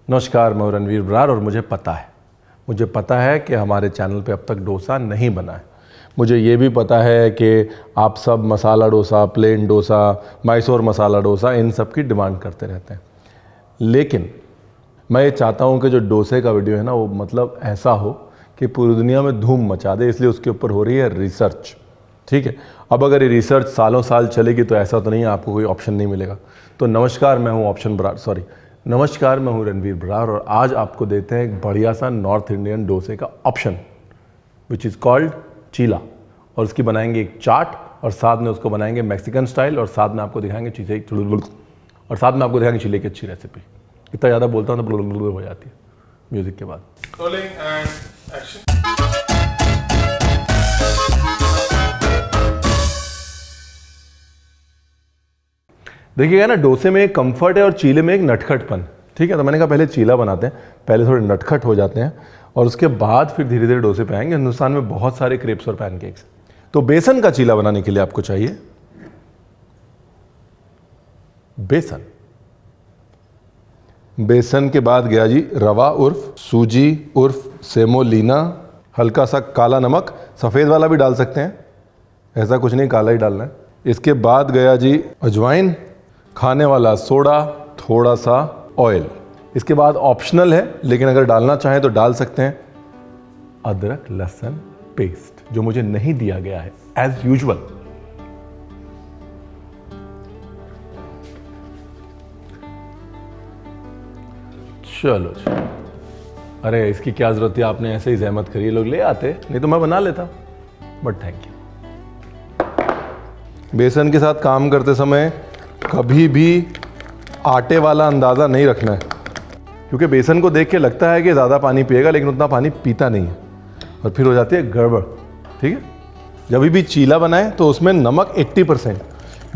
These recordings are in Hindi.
नमस्कार, मैं रणवीर बरार और मुझे पता है कि हमारे चैनल पे अब तक डोसा नहीं बना है। मुझे ये भी पता है कि आप सब मसाला डोसा, प्लेन डोसा, मैसूर मसाला डोसा इन सब की डिमांड करते रहते हैं। लेकिन मैं ये चाहता हूँ कि जो डोसे का वीडियो है ना, वो मतलब ऐसा हो कि पूरी दुनिया में धूम मचा दे, इसलिए उसके ऊपर हो रही है रिसर्च। ठीक है, अब अगर ये रिसर्च सालों साल चलेगी तो ऐसा तो नहीं है आपको कोई ऑप्शन नहीं मिलेगा। तो नमस्कार, मैं हूँ रणवीर बरार और आज आपको देते हैं एक बढ़िया सा नॉर्थ इंडियन डोसे का ऑप्शन विच इज़ कॉल्ड चीला। और उसकी बनाएंगे एक चाट और साथ में उसको बनाएंगे मैक्सिकन स्टाइल और साथ में आपको दिखाएंगे चीज़ें चीले की अच्छी रेसिपी। इतना ज़्यादा बोलता हूँ तो हो जाती है म्यूज़िक के बाद। Rolling and action. देखिएगा ना, डोसे में एक कंफर्ट है और चीले में एक नटखटपन। ठीक है, तो मैंने कहा पहले चीला बनाते हैं, पहले थोड़े नटखट हो जाते हैं और उसके बाद फिर धीरे धीरे डोसे पे आएंगे। हिंदुस्तान में बहुत सारे क्रेप्स और पैनकेक्स। तो बेसन का चीला बनाने के लिए आपको चाहिए बेसन के बाद गया जी रवा उर्फ सूजी उर्फ सेमोलिना, हल्का सा काला नमक, सफ़ेद वाला भी डाल सकते हैं, ऐसा कुछ नहीं, काला ही डालना है। इसके बाद गया जी अजवाइन, खाने वाला सोडा, थोड़ा सा ऑयल। इसके बाद ऑप्शनल है लेकिन अगर डालना चाहें तो डाल सकते हैं अदरक लहसुन पेस्ट, जो मुझे नहीं दिया गया है एज यूजुअल। चलो जी, अरे इसकी क्या जरूरत थी, आपने ऐसे ही जहमत करी, लोग ले आते, नहीं तो मैं बना लेता, बट थैंक यू। बेसन के साथ काम करते समय कभी भी आटे वाला अंदाज़ा नहीं रखना है, क्योंकि बेसन को देख के लगता है कि ज़्यादा पानी पिएगा लेकिन उतना पानी पीता नहीं है और फिर हो जाती है गड़बड़। ठीक है, जब भी चीला बनाएं तो उसमें नमक 80%,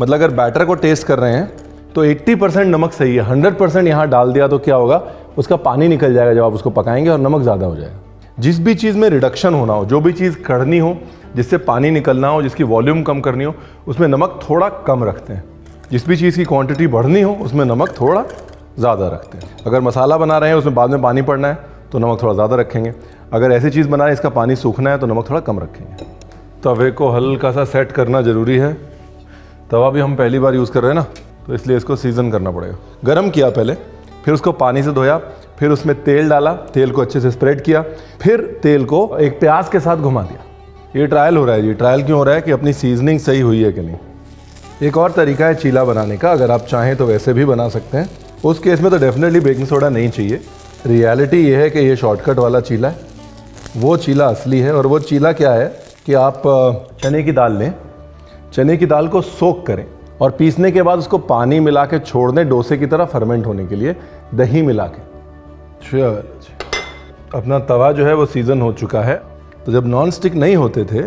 मतलब अगर बैटर को टेस्ट कर रहे हैं तो 80% नमक सही है। 100% यहाँ डाल दिया तो क्या होगा, उसका पानी निकल जाएगा जब आप उसको पकाएंगे और नमक ज़्यादा हो जाएगा। जिस भी चीज़ में रिडक्शन होना हो, जो भी चीज़ कढ़नी हो, जिससे पानी निकलना हो, जिसकी वॉल्यूम कम करनी हो, उसमें नमक थोड़ा कम रखते हैं। जिस भी चीज़ की क्वांटिटी बढ़नी हो उसमें नमक थोड़ा ज़्यादा रखते हैं। अगर मसाला बना रहे हैं उसमें बाद में पानी पड़ना है तो नमक थोड़ा ज़्यादा रखेंगे। अगर ऐसी चीज़ बना रहे हैं इसका पानी सूखना है तो नमक थोड़ा कम रखेंगे। तवे को हल्का सा सेट करना ज़रूरी है। तवा भी हम पहली बार यूज़ कर रहे हैं ना, तो इसलिए इसको सीज़न करना पड़ेगा। गरम किया पहले, फिर उसको पानी से धोया, फिर उसमें तेल डाला, तेल को अच्छे से स्प्रेड किया, फिर तेल को एक प्याज के साथ घुमा दिया। ये ट्रायल हो रहा है जी। ट्रायल क्यों हो रहा है कि अपनी सीजनिंग सही हुई है कि नहीं। एक और तरीका है चीला बनाने का, अगर आप चाहें तो वैसे भी बना सकते हैं। उस केस में तो डेफिनेटली बेकिंग सोडा नहीं चाहिए। रियलिटी ये है कि ये शॉर्टकट वाला चीला है, वो चीला असली है। और वो चीला क्या है कि आप चने की दाल लें, चने की दाल को सोक करें और पीसने के बाद उसको पानी मिला के छोड़ दें डोसे की तरह फर्मेंट होने के लिए, दही मिला के। चलो जी, अपना तवा जो है वो सीजन हो चुका है। तो जब नॉन स्टिक नहीं होते थे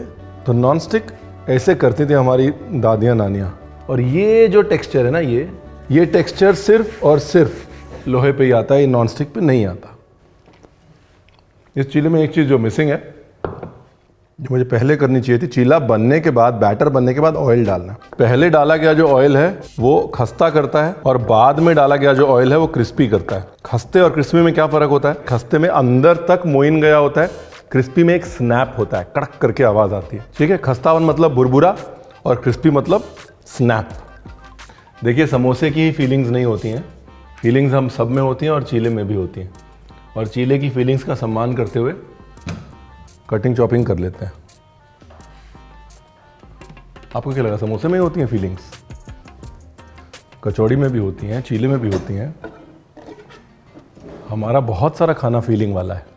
तो नॉन स्टिक ऐसे करती थी हमारी दादियाँ नानियाँ। और ये जो टेक्सचर है ना, ये टेक्सचर सिर्फ और सिर्फ लोहे पे ही आता है, ये नॉन स्टिक पे नहीं आता। इस चीले में एक चीज़ जो मिसिंग है, जो मुझे पहले करनी चाहिए थी, चीला बनने के बाद, बैटर बनने के बाद ऑयल डालना। पहले डाला गया जो ऑयल है वो खस्ता करता है और बाद में डाला गया जो ऑयल है वो क्रिस्पी करता है। खस्ते और क्रिस्पी में क्या फ़र्क होता है? खस्ते में अंदर तक मोइन गया होता है, क्रिस्पी में एक स्नैप होता है, कड़क करके आवाज़ आती है। ठीक है, खस्तावन मतलब बुरबुरा और क्रिस्पी मतलब स्नैप। देखिए, समोसे की ही फीलिंग्स नहीं होती हैं, फीलिंग्स हम सब में होती हैं और चीले में भी होती हैं। और चीले की फीलिंग्स का सम्मान करते हुए कटिंग चॉपिंग कर लेते हैं। आपको क्या लगा, समोसे में ही होती हैं फीलिंग्स? कचौड़ी में भी होती हैं, चीले में भी होती हैं। हमारा बहुत सारा खाना फीलिंग वाला है।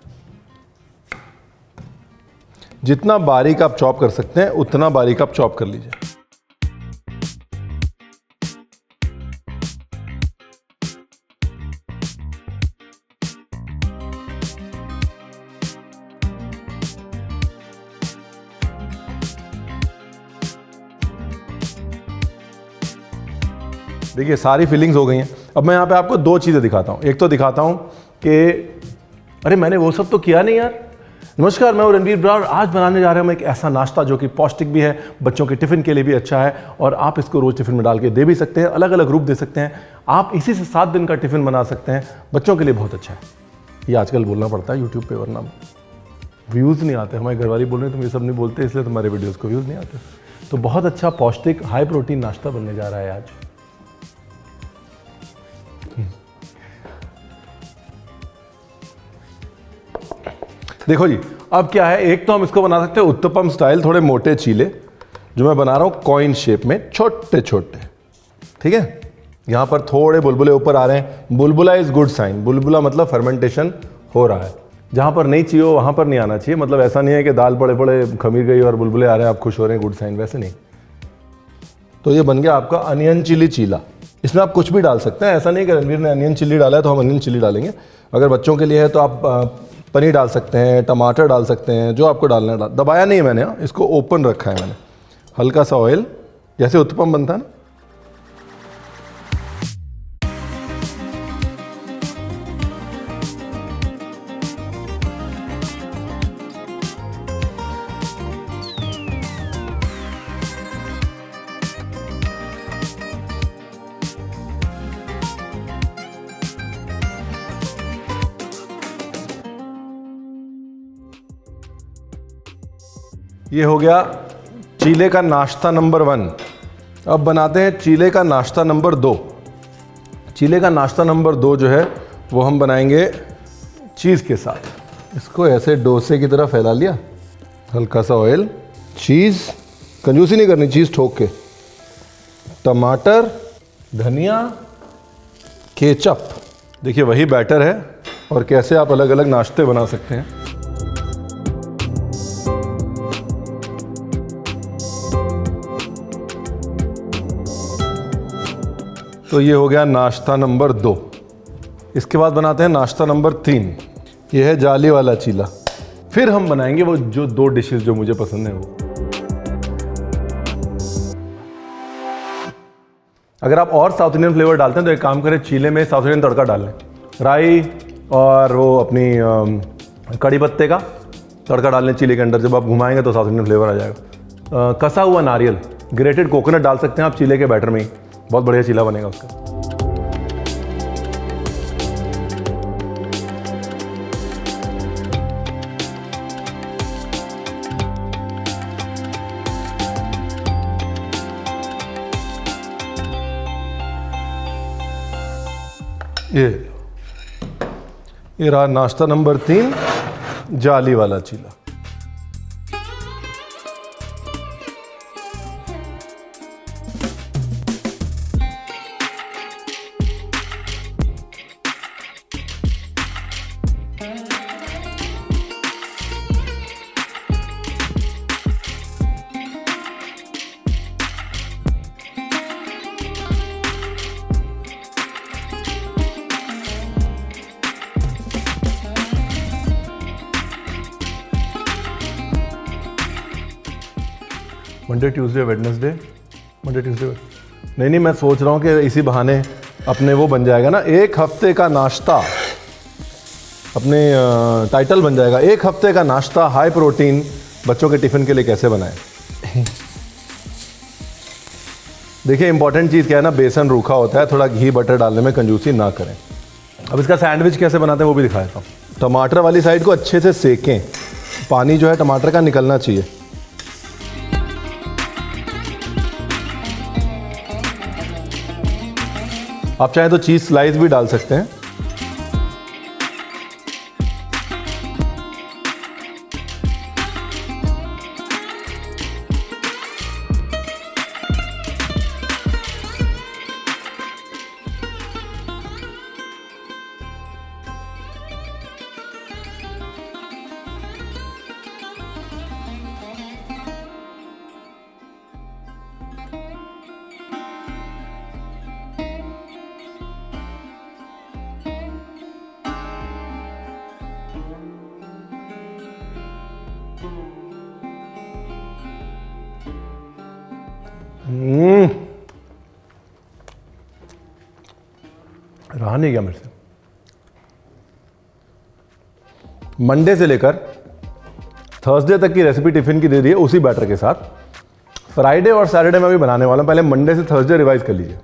जितना बारीक आप चॉप कर सकते हैं उतना बारीक आप चॉप कर लीजिए। देखिए, सारी फीलिंग्स हो गई हैं। अब मैं यहाँ पे आपको दो चीज़ें दिखाता हूँ। एक तो दिखाता हूँ कि अरे मैंने वो सब तो किया नहीं यार, नमस्कार, मैं हूं रणवीर ब्रार। आज बनाने जा रहे हैं हम एक ऐसा नाश्ता जो कि पौष्टिक भी है, बच्चों के टिफ़िन के लिए भी अच्छा है और आप इसको रोज़ टिफ़िन में डाल के दे भी सकते हैं, अलग अलग रूप दे सकते हैं। आप इसी से 7 दिन का टिफ़िन बना सकते हैं, बच्चों के लिए बहुत अच्छा है। ये आजकल बोलना पड़ता है यूट्यूब पे, वरना व्यूज़ नहीं आते। हमारी घरवाली बोल रहे हैं तुम ये सब नहीं बोलते, इसलिए तुम्हारे वीडियोज़ को व्यूज़ नहीं आते। तो बहुत अच्छा पौष्टिक हाई प्रोटीन नाश्ता बनने जा रहा है आज। देखो जी, अब क्या है, एक तो हम इसको बना सकते हैं उत्तपम स्टाइल, थोड़े मोटे चीले जो मैं बना रहा हूँ कॉइन शेप में, छोटे छोटे। ठीक है, यहाँ पर थोड़े बुलबुले ऊपर आ रहे हैं। बुलबुला इज गुड साइन। बुलबुला मतलब फर्मेंटेशन हो रहा है। जहाँ पर नहीं चाहिए वहाँ पर नहीं आना चाहिए। मतलब ऐसा नहीं है कि दाल पड़े पड़े खमीर गई और बुलबुले आ रहे हैं, आप खुश हो रहे हैं, गुड साइन, वैसे नहीं। तो ये बन गया आपका अनियन चिली चीला। इसमें आप कुछ भी डाल सकते हैं। ऐसा नहीं कि रणवीर ने अनियन चिली डाला है तो हम अनियन चिली डालेंगे। अगर बच्चों के लिए है तो आप पनीर डाल सकते हैं, टमाटर डाल सकते हैं, जो आपको डालना है। दबाया नहीं मैंने, इसको ओपन रखा है मैंने। हल्का सा ऑयल, जैसे उत्तपम बनता है ना। ये हो गया चीले का नाश्ता नंबर 1। अब बनाते हैं चीले का नाश्ता नंबर 2। चीले का नाश्ता नंबर 2 जो है वो हम बनाएंगे चीज़ के साथ। इसको ऐसे डोसे की तरह फैला लिया, हल्का सा ऑयल, चीज़, कंजूसी नहीं करनी, चीज़ ठोक के, टमाटर, धनिया, केचप। देखिए वही बैटर है और कैसे आप अलग अलग नाश्ते बना सकते हैं। तो ये हो गया नाश्ता नंबर 2। इसके बाद बनाते हैं नाश्ता नंबर 3। ये है जाली वाला चीला। फिर हम बनाएंगे वो जो 2 डिशेस जो मुझे पसंद है वो। अगर आप और साउथ इंडियन फ्लेवर डालते हैं तो एक काम करें, चीले में साउथ इंडियन तड़का डाल लें। राई और वो अपनी कड़ी पत्ते का तड़का डाल लें चीले के अंदर। जब आप घुमाएंगे तो साउथ इंडियन फ्लेवर आ जाएगा। कसा हुआ नारियल, ग्रेटेड कोकोनट डाल सकते हैं आप चीले के बैटर में ही, बहुत बढ़िया चीला बनेगा उसका। ये रहा नाश्ता नंबर 3, जाली वाला चीला। Monday Tuesday Wednesday, Monday Tuesday, नहीं, मैं सोच रहा हूँ कि इसी बहाने अपने वो बन जाएगा ना, 1 हफ्ते का नाश्ता। अपने टाइटल बन जाएगा, 1 हफ्ते का नाश्ता हाई प्रोटीन बच्चों के टिफ़िन के लिए कैसे बनाएं। देखिए इंपॉर्टेंट चीज़ क्या है ना, बेसन रूखा होता है, थोड़ा घी बटर डालने में कंजूसी ना करें। अब इसका सैंडविच कैसे बनाते हैं वो भी दिखा देता हूँ। टमाटर वाली साइड को अच्छे से सेकें, पानी जो है टमाटर का निकलना चाहिए। आप चाहें तो चीज़ स्लाइस भी डाल सकते हैं। रहा नहीं गया मेरे से। मंडे से लेकर थर्सडे तक की रेसिपी टिफिन की दे दी है उसी बैटर के साथ। फ्राइडे और सैटरडे में भी बनाने वाला हूँ, पहले मंडे से थर्सडे रिवाइज कर लीजिए।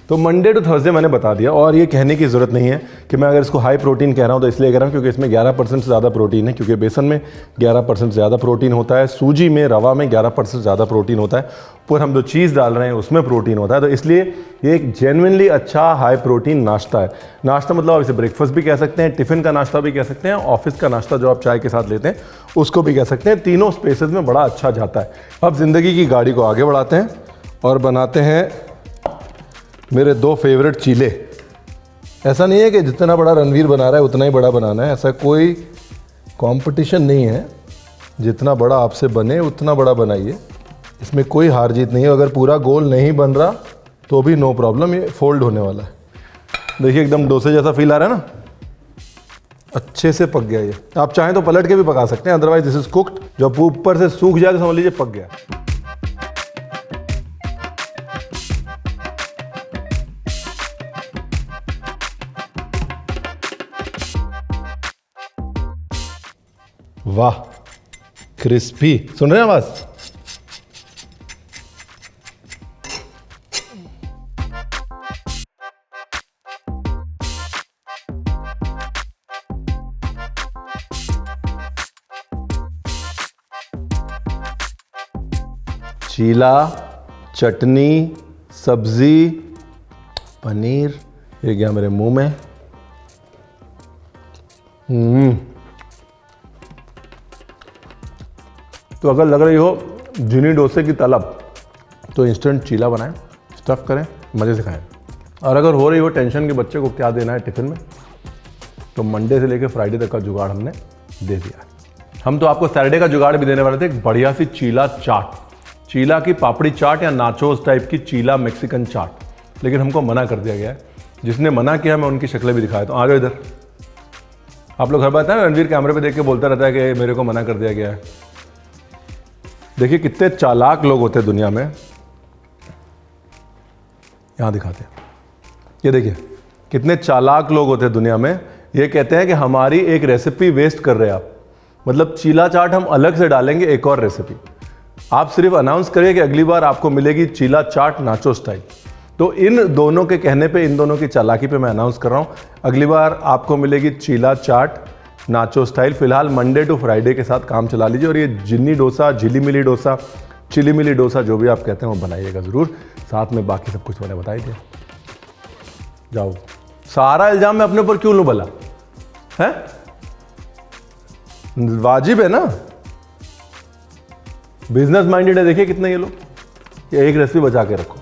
तो मंडे टू थर्सडे मैंने बता दिया, और ये कहने की ज़रूरत नहीं है कि मैं अगर इसको हाई प्रोटीन कह रहा हूँ तो इसलिए कह रहा हूँ क्योंकि इसमें 11% से ज़्यादा प्रोटीन है, क्योंकि बेसन में 11% ज़्यादा प्रोटीन होता है, सूजी में, रवा में 11% ज़्यादा प्रोटीन होता है, पर हम जो चीज़ डाल रहे हैं उसमें प्रोटीन होता है। तो इसलिए ये एक जेन्युइनली अच्छा हाई प्रोटीन नाश्ता है। नाश्ता मतलब आप इसे ब्रेकफास्ट भी कह सकते हैं, टिफ़िन का नाश्ता भी कह सकते हैं, ऑफिस का नाश्ता जो आप चाय के साथ लेते हैं उसको भी कह सकते हैं। तीनों स्पेसेस में बड़ा अच्छा जाता है। अब ज़िंदगी की गाड़ी को आगे बढ़ाते हैं और बनाते हैं मेरे 2 फेवरेट चीले। ऐसा नहीं है कि जितना बड़ा रणवीर बना रहा है उतना ही बड़ा बनाना है, ऐसा कोई कंपटीशन नहीं है। जितना बड़ा आपसे बने उतना बड़ा बनाइए, इसमें कोई हार जीत नहीं है। अगर पूरा गोल नहीं बन रहा तो भी नो प्रॉब्लम, ये फोल्ड होने वाला है। देखिए एकदम डोसे जैसा फील आ रहा है ना, अच्छे से पक गया ये। आप चाहें तो पलट के भी पका सकते हैं, अदरवाइज दिस इज कुक्ड। जब ऊपर से सूख जाए तो समझ लीजिए पक गया। वाह, क्रिस्पी, सुन रहे हैं आवाज? चीला, चटनी, सब्जी, पनीर, ये गया मेरे मुंह में। तो अगर लग रही हो जिनी डोसे की तलब तो इंस्टेंट चीला बनाएं, स्टफ़ करें, मज़े से खाएं। और अगर हो रही हो टेंशन कि बच्चे को क्या देना है टिफ़िन में, तो मंडे से लेकर फ्राइडे तक का जुगाड़ हमने दे दिया। हम तो आपको सैटरडे का जुगाड़ भी देने वाले थे, एक बढ़िया सी चीला चाट, चीला की पापड़ी चाट या नाचोस टाइप की चीला मैक्सिकन चाट, लेकिन हमको मना कर दिया गया है। जिसने मना किया मैं उनकी शक्लें भी दिखाया, तो आ जाओ इधर। आप लोग हर बात है रणवीर कैमरे पे देख के बोलता रहता है कि मेरे को मना कर दिया गया है। देखिए कितने चालाक लोग होते हैं दुनिया में। यहां दिखाते हैं, ये देखिए कितने चालाक लोग होते हैं दुनिया में। ये कहते हैं कि हमारी एक रेसिपी वेस्ट कर रहे हैं आप, मतलब चीला चाट हम अलग से डालेंगे एक और रेसिपी। आप सिर्फ अनाउंस करिए कि अगली बार आपको मिलेगी चीला चाट नाचो स्टाइल। तो इन दोनों के कहने पे, इन दोनों की चालाकी पे मैं अनाउंस कर रहा हूं, अगली बार आपको मिलेगी चीला चाट नाचो स्टाइल। फिलहाल मंडे टू फ्राइडे के साथ काम चला लीजिए, और ये जिन्नी डोसा, झिली मिली डोसा, चिली मिली डोसा, जो भी आप कहते हैं वो बनाइएगा ज़रूर। साथ में बाकी सब कुछ मैंने बताई दिया। जाओ, सारा इल्जाम मैं अपने ऊपर क्यों लूं भला है? वाजिब है ना, बिजनेस माइंडेड है। देखिए कितने ये लोग, ये एक रेसिपी बचा के रखो।